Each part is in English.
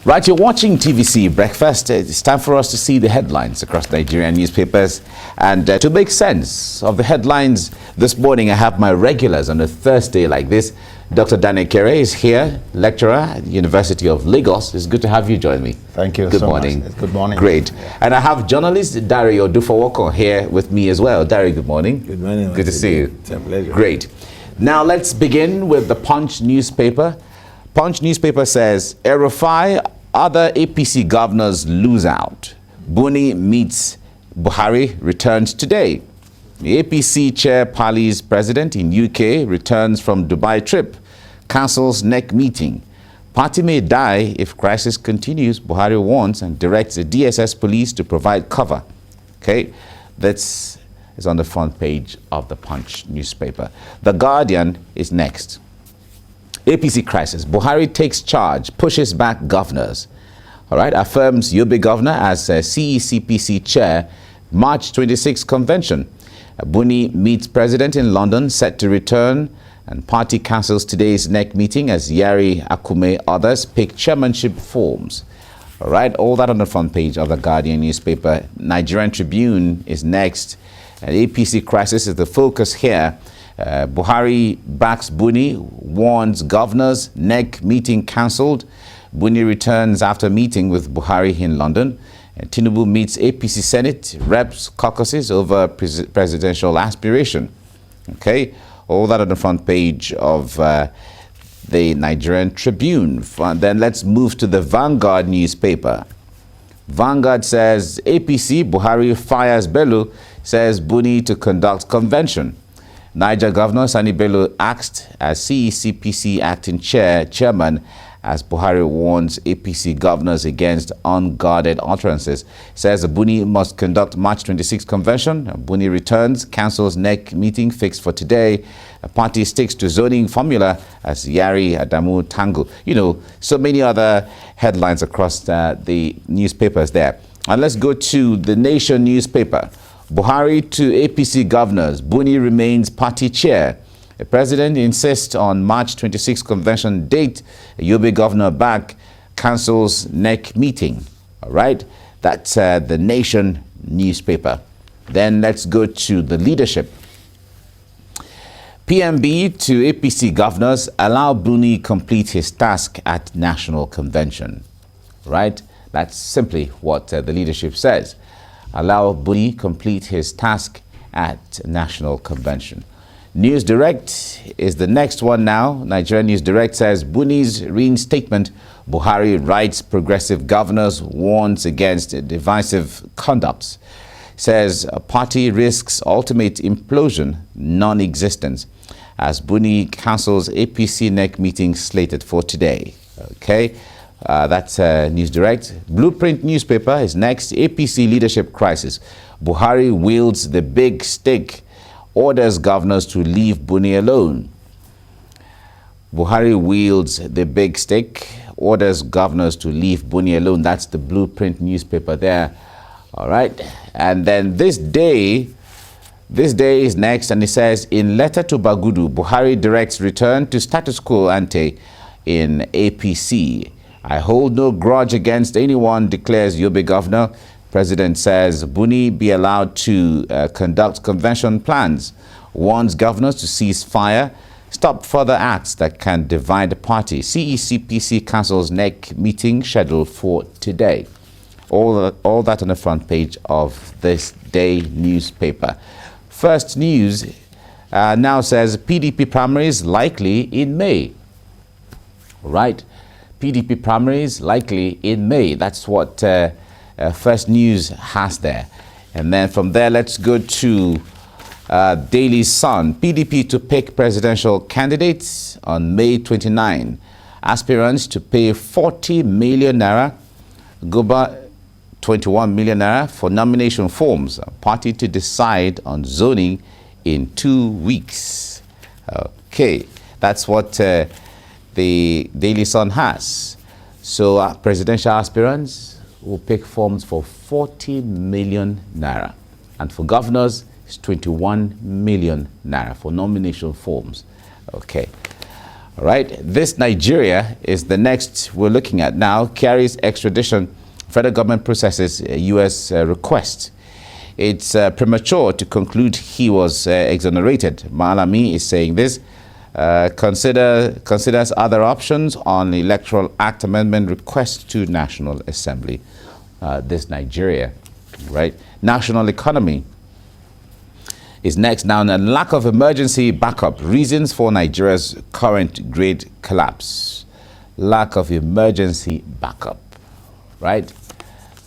Right, you're watching TVC Breakfast. It's time for us to see the headlines across Nigerian newspapers. And to make sense of the headlines this morning, I have my regulars on a Thursday like this. Dr. Ekere is here, lecturer at the University of Lagos. It's good to have you join me. Thank you Good so morning. much. Good morning. Great. And I have journalist Odufowokan here with me as well. Dari, good morning. Good morning. Good to see you. It's a pleasure. Great. Now let's begin with the Punch newspaper. Punch newspaper says, Erufai, other APC governors lose out. Buni meets Buhari, returns today. The APC chair Pali's president in UK returns from Dubai trip, cancels NEC meeting. Party may die if crisis continues, Buhari warns and directs the DSS police to provide cover. Okay, that's is on the front page of the Punch newspaper. The Guardian is next. APC crisis. Buhari takes charge, pushes back governors. All right, affirms Yobe governor as CECPC chair, March 26 convention. Buni meets president in London, set to return, and party cancels today's NEC meeting as Yari, Akume, others pick chairmanship forms. All right, all that on the front page of the Guardian newspaper. Nigerian Tribune is next. APC crisis is the focus here. Buhari backs Buni, warns governors, NEC meeting cancelled. Buni returns after meeting with Buhari in London. Tinubu meets APC Senate, reps caucuses over presidential aspiration. Okay, all that on the front page of the Nigerian Tribune. Then let's move to the Vanguard newspaper. Vanguard says APC, Buhari fires Bello, says Buni to conduct convention. Niger Governor Sani Bello asked as CECPC acting chairman as Buhari warns APC governors against unguarded utterances. Says Buni must conduct March 26 convention. Buni returns, cancels NEC meeting fixed for today. A party sticks to zoning formula as Yari Adamu tangle. You know, so many other headlines across the newspapers there. And let's go to the Nation newspaper. Buhari to APC governors. Buni remains party chair. The president insists on March 26 convention date. Yobe governor back, cancels NEC meeting. All right, that's the Nation newspaper. Then let's go to the Leadership. PMB to APC governors, allow Buni complete his task at national convention. Right, that's simply what the Leadership says. Allow Buni complete his task at national convention. News Direct is the next one now. Nigerian News Direct says Buni's reinstatement. Buhari writes progressive governors, warns against divisive conduct. Says party risks ultimate implosion, non-existence. As Buni cancels APC NEC meeting slated for today. Okay, that's News Direct. Blueprint newspaper is next. APC leadership crisis. Buhari wields the big stick, orders governors to leave Buni alone. Buhari wields the big stick, orders governors to leave Buni alone. That's the Blueprint newspaper there. All right. And then this day is next, and it says, in letter to Bagudu, Buhari directs return to status quo ante in APC. I hold no grudge against anyone, declares Yobe governor. President says Buni be allowed to conduct convention plans, warns governors to cease fire, stop further acts that can divide the party. CECPC cancels NEC meeting scheduled for today. All that on the front page of this day newspaper. First News now says PDP primaries likely in May. Right, PDP primaries likely in May. That's what First News has there. And then from there, let's go to Daily Sun. PDP to pick presidential candidates on May 29. Aspirants to pay 40 million naira, Goba 21 million naira for nomination forms. Party to decide on zoning in 2 weeks. Okay, that's what the Daily Sun has. So presidential aspirants will pick forms for 40 million naira. And for governors, it's 21 million naira for nomination forms. Okay. All right, this Nigeria is the next we're looking at now. Carries extradition. Federal government processes a U.S. request. It's premature to conclude he was exonerated. Malami is saying this. Considers other options on the Electoral Act amendment request to National Assembly. This Nigeria, right? National economy is next now. And lack of emergency backup. Reasons for Nigeria's current grade collapse. Lack of emergency backup, right?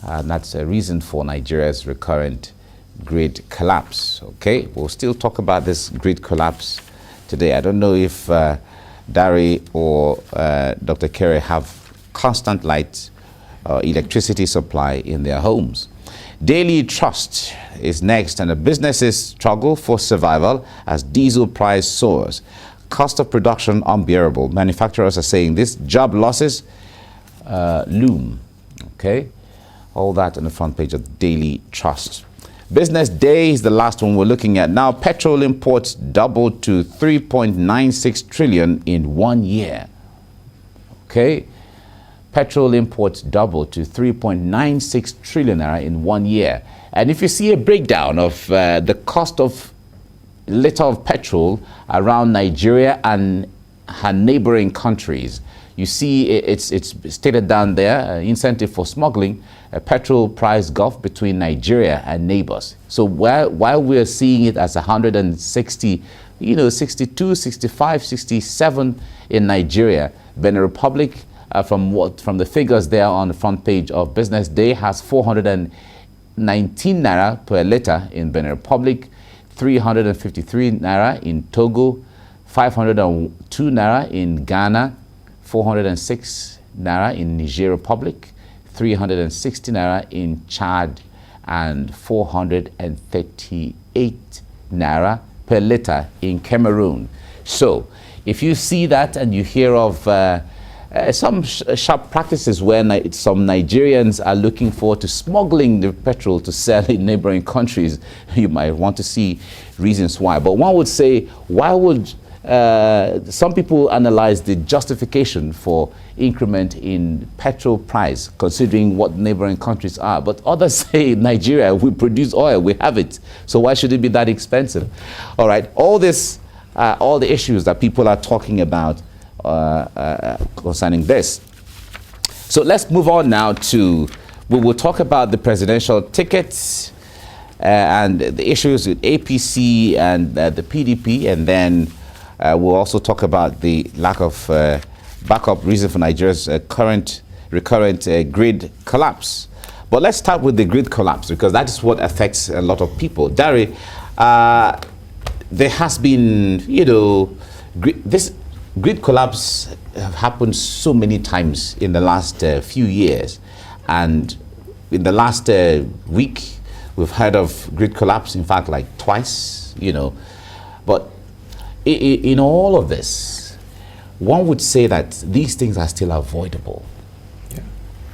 And that's a reason for Nigeria's recurrent grade collapse. Okay, we'll still talk about this grade collapse today. I don't know if Dari or Dr. Ekere have constant light electricity supply in their homes. Daily Trust is next, and the businesses struggle for survival as diesel price soars. Cost of production unbearable. Manufacturers are saying this. Job losses loom. Okay, all that on the front page of Daily Trust. Business Day is the last one we're looking at now. Petrol imports doubled to 3.96 trillion in 1 year. Okay, petrol imports doubled to 3.96 trillion naira in 1 year. And if you see a breakdown of the cost of a liter of petrol around Nigeria and her neighboring countries, you see it's stated down there, incentive for smuggling, a petrol price gulf between Nigeria and neighbors. So while we're seeing it as 160, 62, 65, 67 in Nigeria, Benin Republic, from the figures there on the front page of Business Day, has 419 naira per liter in Benin Republic, 353 naira in Togo, 502 naira in Ghana, 406 naira in Niger Republic, 360 naira in Chad, and 438 naira per liter in Cameroon. So if you see that and you hear of some sharp practices where some Nigerians are looking forward to smuggling the petrol to sell in neighboring countries, you might want to see reasons why. But one would say, why would some people analyze the justification for increment in petrol price considering what neighboring countries are, but others say Nigeria, we produce oil, we have it, so why should it be that expensive? All right, all this, all the issues that people are talking about concerning this. So let's move on now to, we will talk about the presidential tickets and the issues with APC and the PDP, and then we'll also talk about the lack of backup reason for Nigeria's recurrent grid collapse. But let's start with the grid collapse, because that is what affects a lot of people. Dari, there has been, this grid collapse have happened so many times in the last few years. And in the last week, we've heard of grid collapse, in fact, like twice, But in all of this, one would say that these things are still avoidable. Yeah.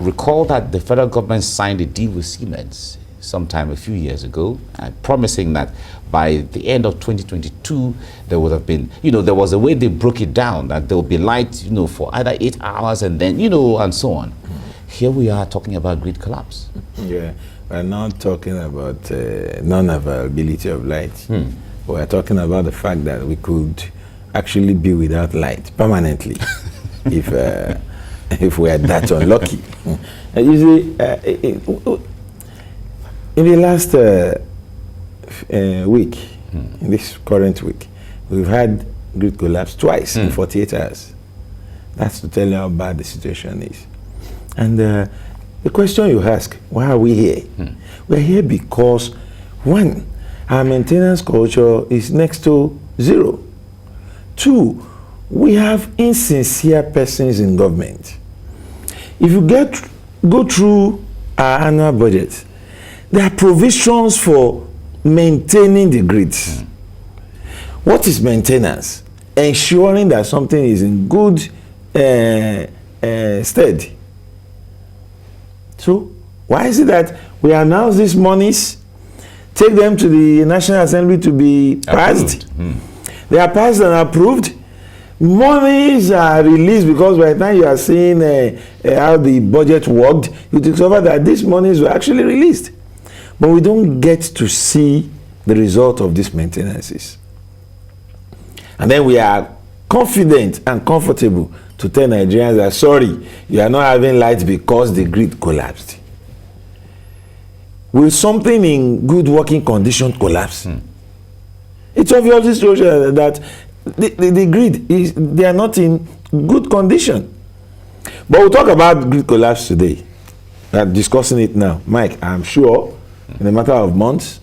Recall that the federal government signed a deal with Siemens sometime a few years ago, promising that by the end of 2022, there would have been, there was a way they broke it down, that there would be light, for either 8 hours and then, and so on. Here we are talking about grid collapse. Yeah, we're not talking about non-availability of light. We're talking about the fact that we could actually be without light permanently if we are that unlucky. Usually, in the last week, in this current week, we've had grid collapse twice in 48 hours. That's to tell you how bad the situation is. And the question you ask, why are we here? We're here because, one, our maintenance culture is next to zero. Two, we have insincere persons in government. If you go through our annual budget, there are provisions for maintaining the grids. What is maintenance? Ensuring that something is in good stead. So why is it that we announce these monies, take them to the National Assembly to be passed? They are passed and approved, Monies are released because by the time you are seeing how the budget worked, you discover that these monies were actually released. But we don't get to see the result of these maintenances. And then we are confident and comfortable to tell Nigerians that, sorry, you are not having light because the grid collapsed. Will something in good working condition collapse? It's obvious that the grid they are not in good condition. But we'll talk about grid collapse today. We are discussing it now. Mike, I'm sure in a matter of months,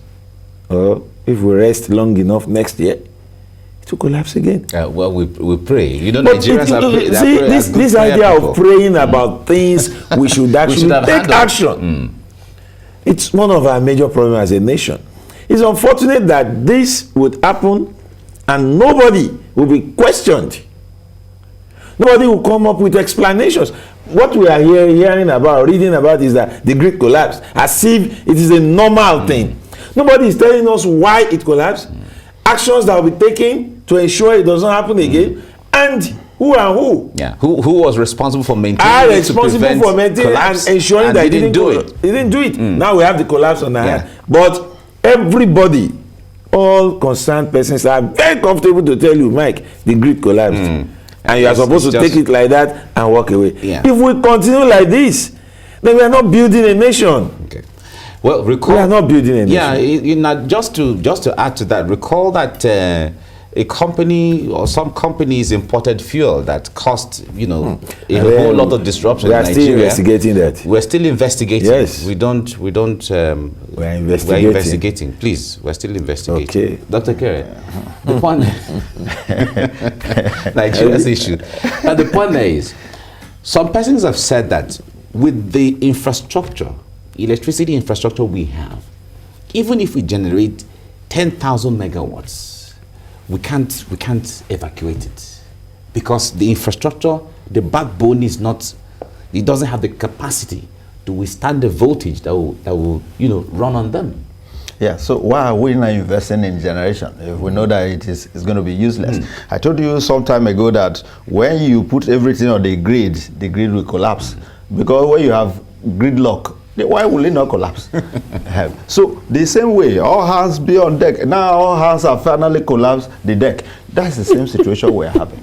or if we rest long enough next year, it will collapse again. Well, we pray. You know, but Nigerians see, this idea of praying about things we should actually take action. It's one of our major problems as a nation. It's unfortunate that this would happen and nobody will be questioned. Nobody will come up with explanations. What we are hearing about, reading about, is that the grid collapsed, as if it is a normal thing. Nobody is telling us why it collapsed, actions that will be taken to ensure it doesn't happen again, and who. Yeah, who was responsible for maintaining are it, responsible for maintaining and ensuring that he didn't do it. He didn't do it. Now we have the collapse on our hand. But everybody, all concerned persons, are very comfortable to tell you, Mike, the grid collapsed. And you are supposed to take it like that and walk away. If we continue like this, then we are not building a nation. Okay. Well, recall, we are not building a nation. Yeah, just to add to that, recall that a company or some companies imported fuel that caused, a whole lot of disruption in Nigeria. We are still investigating that. We're still investigating. Yes. We don't. We're investigating. Please, we're still investigating. Okay. Dr. Ekere, the point, Nigeria's issue. And the point is, some persons have said that with the infrastructure, electricity infrastructure we have, even if we generate 10,000 megawatts, we can't evacuate it because the infrastructure, the backbone is not, it doesn't have the capacity to withstand the voltage that will run on them. Yeah, so why are we not investing in generation if we know that it's going to be useless? I told you some time ago that when you put everything on the grid will collapse because when you have gridlock, why will it not collapse? So the same way, all hands be on deck. Now all hands have finally collapsed the deck. That's the same situation we're having.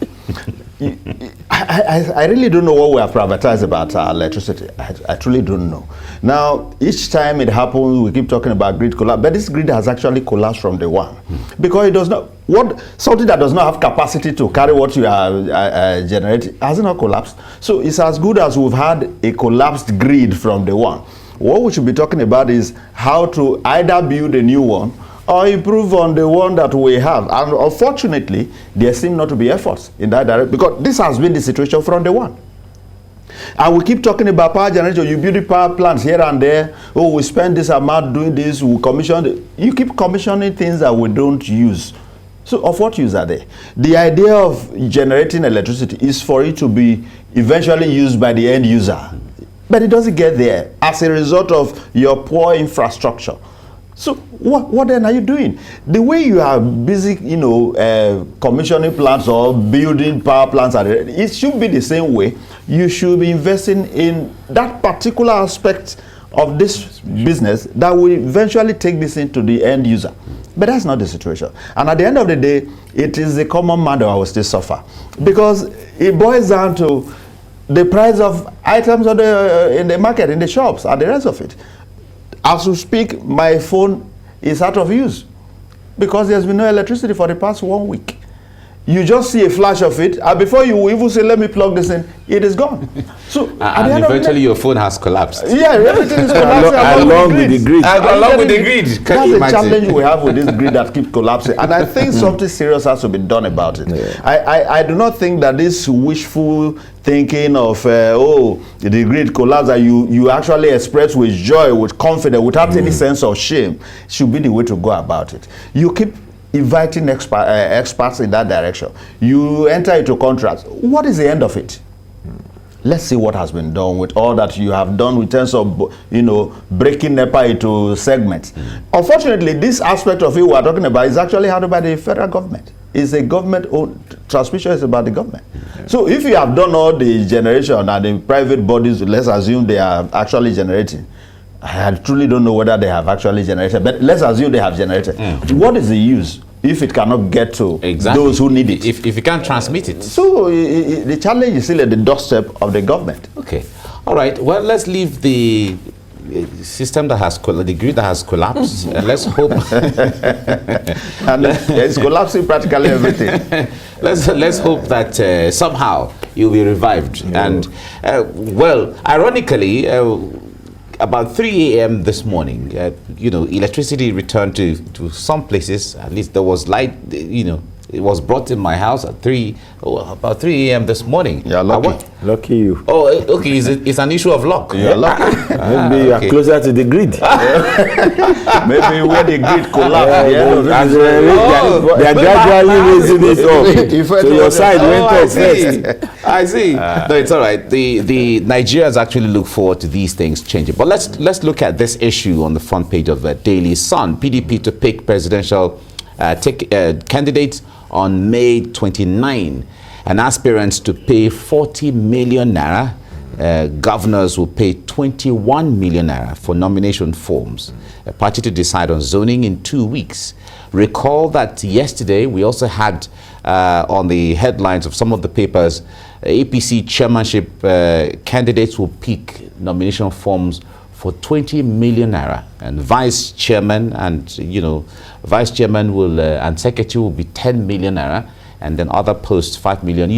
I really don't know what we have privatized about electricity. I truly don't know. Now, each time it happens, we keep talking about grid collapse, but this grid has actually collapsed from day one. Because it does not, something that does not have capacity to carry what you are generating, has it not collapsed? So it's as good as we've had a collapsed grid from day one. What we should be talking about is how to either build a new one or improve on the one that we have. And unfortunately, there seem not to be efforts in that direction because this has been the situation from day one. And we keep talking about power generation. You build the power plants here and there. Oh, we spend this amount doing this. We commission. You keep commissioning things that we don't use. So of what use are they? The idea of generating electricity is for it to be eventually used by the end user. But it doesn't get there as a result of your poor infrastructure. So what then are you doing? The way you are busy, commissioning plants or building power plants, it should be the same way. You should be investing in that particular aspect of this business that will eventually take this into the end user. But that's not the situation. And at the end of the day, it is the common man that will still suffer. Because it boils down to the price of items in the market, in the shops, and the rest of it. As we speak, my phone is out of use because there's been no electricity for the past 1 week. You just see a flash of it, and before you even say, let me plug this in, it is gone. So and eventually your phone has collapsed. Yeah, everything is collapsing along with the grid. Along with the grid. That's the challenge we have with this grid that keeps collapsing. And I think something serious has to be done about it. Yeah. I do not think that this wishful thinking of, the grid collapse that you actually express with joy, with confidence, without any sense of shame, should be the way to go about it. You keep inviting experts in that direction. You enter into contracts. What is the end of it? Let's see what has been done with all that you have done in terms of, breaking NEPA into segments. Unfortunately, this aspect of it we are talking about is actually handled by the federal government. is a government-owned, transmission is about the government. So if you have done all the generation and the private bodies, let's assume they are actually generating. I truly don't know whether they have actually generated, but let's assume they have generated. What is the use if it cannot get to those who need it? If you can't transmit it. So the challenge is still at the doorstep of the government. Okay. All right. Well, let's leave the system that has the grid that has collapsed, and let's hope. And it's collapsing practically everything. let's hope that somehow you'll be revived. And well, ironically, about 3 a.m. this morning, electricity returned to some places. At least there was light. It was brought in my house at about 3 a.m. this morning. Yeah, lucky. Lucky you. Oh, okay. It's an issue of luck. You're lucky. Maybe you are closer to the grid. Maybe where the grid collapsed. They are gradually raising it up. So your side went up first. I see. No, it's all right. The Nigerians actually look forward to these things changing. But let's look at this issue on the front page of the Daily Sun. PDP to pick presidential candidates on May 29, and aspirants to pay 40 million naira. Governors will pay 21 million naira for nomination forms. A party to decide on zoning in 2 weeks. Recall that yesterday we also had on the headlines of some of the papers, APC chairmanship candidates will pick nomination forms for 20 million naira, and vice chairman and vice chairman will and secretary will be 10 million naira, and then other posts 5 million,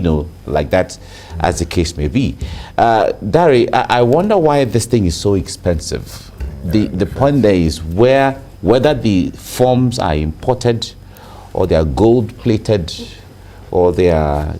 like that, as the case may be. Dari, I wonder why this thing is so expensive. The point there is whether the forms are imported, or they are gold plated, or they are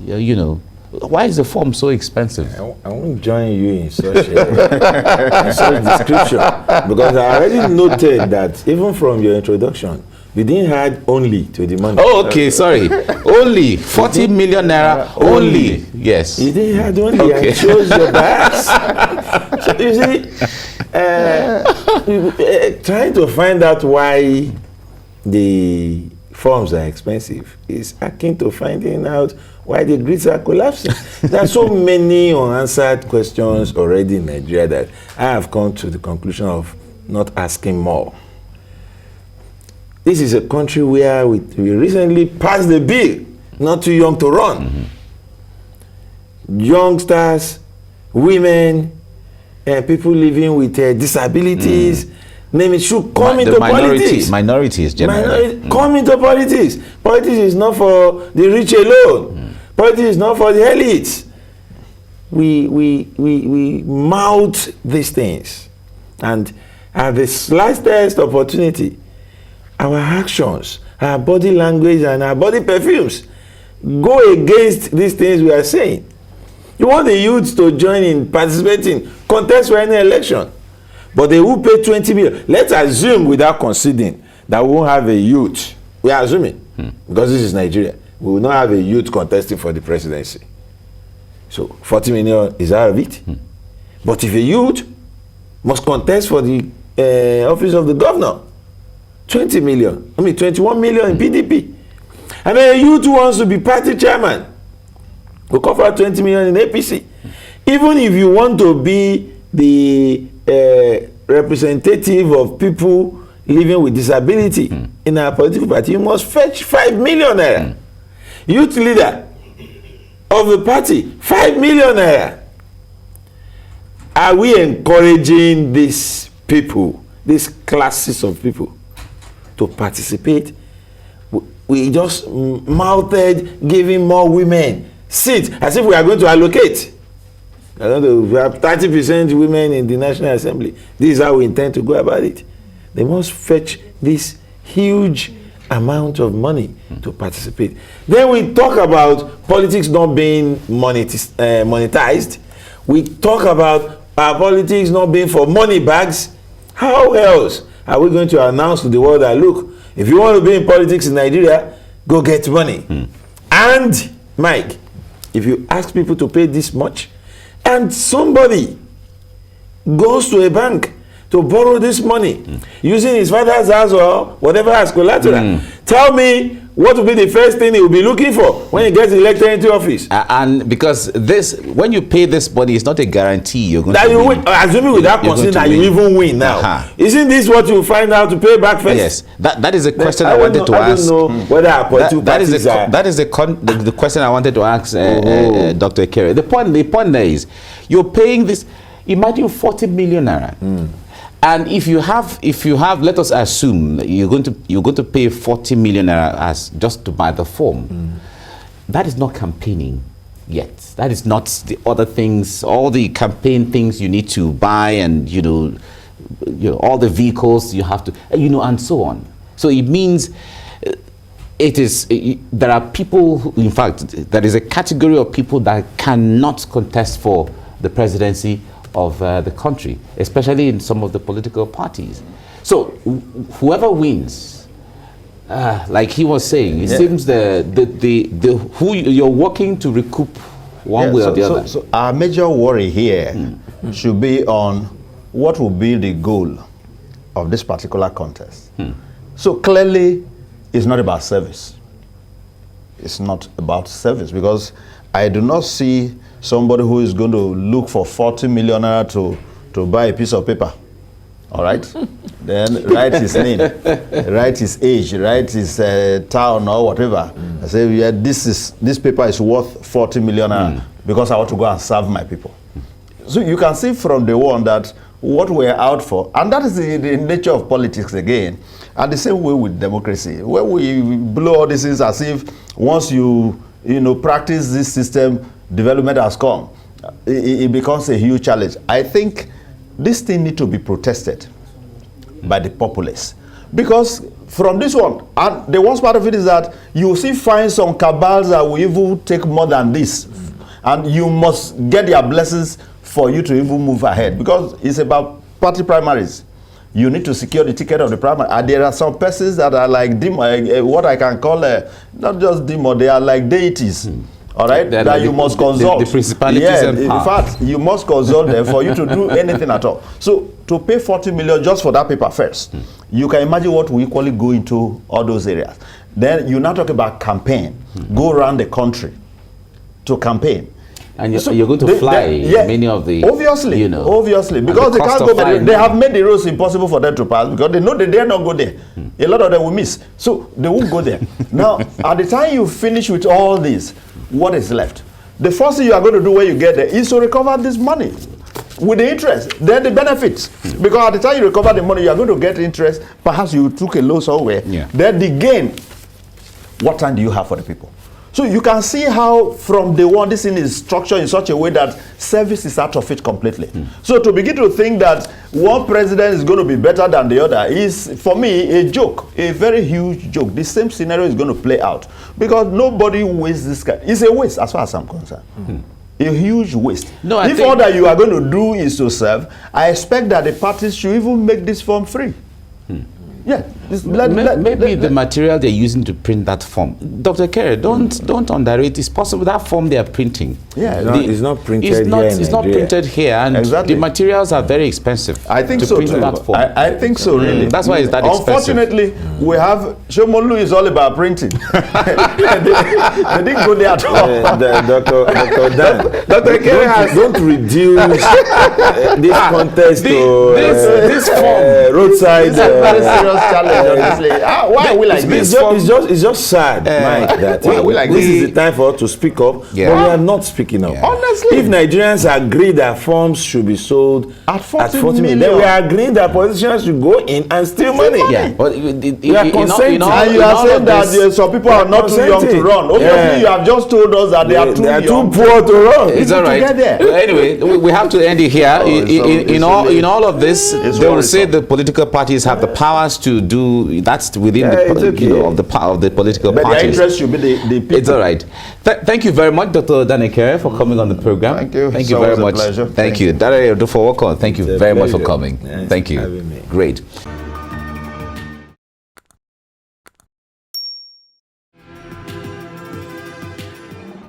why is the form so expensive? I won't join you in such description, because I already noted that even from your introduction, you didn't add only to the money. Oh, okay, sorry. Only 40 million naira only. Yes. You didn't add only. Okay. It shows your bias. So you see, trying to find out why the forms are expensive is akin to finding out why the grids are collapsing. There are so many unanswered questions already in Nigeria that I have come to the conclusion of not asking more. This is a country where we recently passed the bill, not too young to run. Youngsters, women, people living with disabilities, name it, should come into politics. Minorities generally. Come into politics. Politics is not for the rich alone. Politics is not for the elites. We mouth these things, and at the slightest opportunity, our actions, our body language, and our body perfumes go against these things we are saying. You want the youths to join in participating, contest for any election, but they will pay 20 million. Let's assume, without conceding, that we won't have a youth. We are assuming, because this is Nigeria, we will not have a youth contesting for the presidency. So 40 million is out of it. But if a youth must contest for the office of the governor, 21 million in PDP. And then a youth who wants to be party chairman will cover 20 million in APC. Even if you want to be the representative of people living with disability in our political party, you must fetch 5 million naira. Youth leader of the party, 5 million naira. Are we encouraging these people, these classes of people, to participate? We just mouthed giving more women seats as if we are going to allocate. We have 30% women in the National Assembly. This is how we intend to go about it. They must fetch this huge amount of money to participate. Then we talk about politics not being monetized. We talk about our politics not being for money bags. How else are we going to announce to the world that, look, if you want to be in politics in Nigeria, go get money? And, Mike, if you ask people to pay this much, and somebody goes to a bank to borrow this money using his father's house or whatever as collateral, tell me what will be the first thing he will be looking for when he gets elected into office? And because this, when you pay this money, it's not a guarantee you're going That to you win. win, assuming without considering that you even win now. Isn't this what you find out to pay back first? Yes, that is a question I wanted to ask. I don't know whether our political parties are... That is the question I wanted to ask Dr. Ekere. The point there is, you're paying this, imagine 40 million naira. And if you have, let us assume that you're going to pay 40 million naira as just to buy the form. That is not campaigning yet. That is not the other things, all the campaign things you need to buy, and all the vehicles you have to, and so on. So it means there are people who, in fact, there is a category of people that cannot contest for the presidency of the country, especially in some of the political parties. So whoever wins, like he was saying, it seems who you're working to recoup one way or the other. So our major worry here should be on what will be the goal of this particular contest. So clearly, it's not about service. It's not about service, because I do not see somebody who is going to look for 40 million naira to buy a piece of paper. All right? Then write his name, write his age, write his town or whatever. I say, yeah, this paper is worth 40 million naira because I want to go and serve my people. So you can see from the one that what we're out for, and that is the nature of politics again, and the same way with democracy, where we blow all these things as if once you practice this system, development has come. It becomes a huge challenge. I think this thing needs to be protested by the populace, because from this one, and the worst part of it is that you see find some cabals that will even take more than this, and you must get their blessings for you to even move ahead, because it's about party primaries. You need to secure the ticket of the primary, and there are some persons that are like what I can call not just demo, they are like deities. All right, that like you must consult. The principalities and in fact, you must consult them for you to do anything at all. So to pay 40 million just for that paper first, you can imagine what we equally go into all those areas. Then you now talk about campaign, go around the country to campaign. And you're going to fly many of the... Obviously, obviously, because they can't go, but they have made the roads impossible for them to pass, because they know they dare not go there. A lot of them will miss. So they won't go there. Now, at the time you finish with all this, what is left? The first thing you are going to do when you get there is to recover this money with the interest, then the benefits. Because at the time you recover the money, you are going to get interest. Perhaps you took a loan somewhere. Then the gain, what time do you have for the people? So you can see how from day one this thing is structured in such a way that service is out of it completely. So to begin to think that one president is going to be better than the other is, for me, a joke, a very huge joke. The same scenario is going to play out, because nobody wastes this kind. It's a waste as far as I'm concerned. A huge waste. No, if all that you are going to do is to serve, I expect that the parties should even make this form free. Yeah, maybe the material they're using to print that form. Dr. Ekere, don't underrate. It's possible that form they are printing. Yeah, it's not printed here. It's not printed here, and the materials are very expensive. I think so too. I think so, really. That's why it's that expensive. Unfortunately, we have Shomolu is all about printing. They didn't go there at all. Dr. Dan, Dr. Ekere don't reduce this contest to this form roadside. Challenge, honestly. Why are we like this? It's just sad, Mike, that this is the time for us to speak up, but we are not speaking up. Honestly, if Nigerians agree that forms should be sold at 40 million, then we are agreeing that politicians should go in and steal money. Yeah, but we are consenting. And you are saying that some people are not too young to run. Obviously, you have just told us that they are too poor to run. It's all right. Anyway, we have to end it here. In all of this, they will say the political parties have the powers to do that's within the power of the political parties. But the interest should be the people. It's all right. Thank you very much, Dr. Ekere, for coming on the program. Thank you. Thank you very much. Pleasure. Thank you. Dr. Odufowokan, thank you very much for coming. Thank you. Great.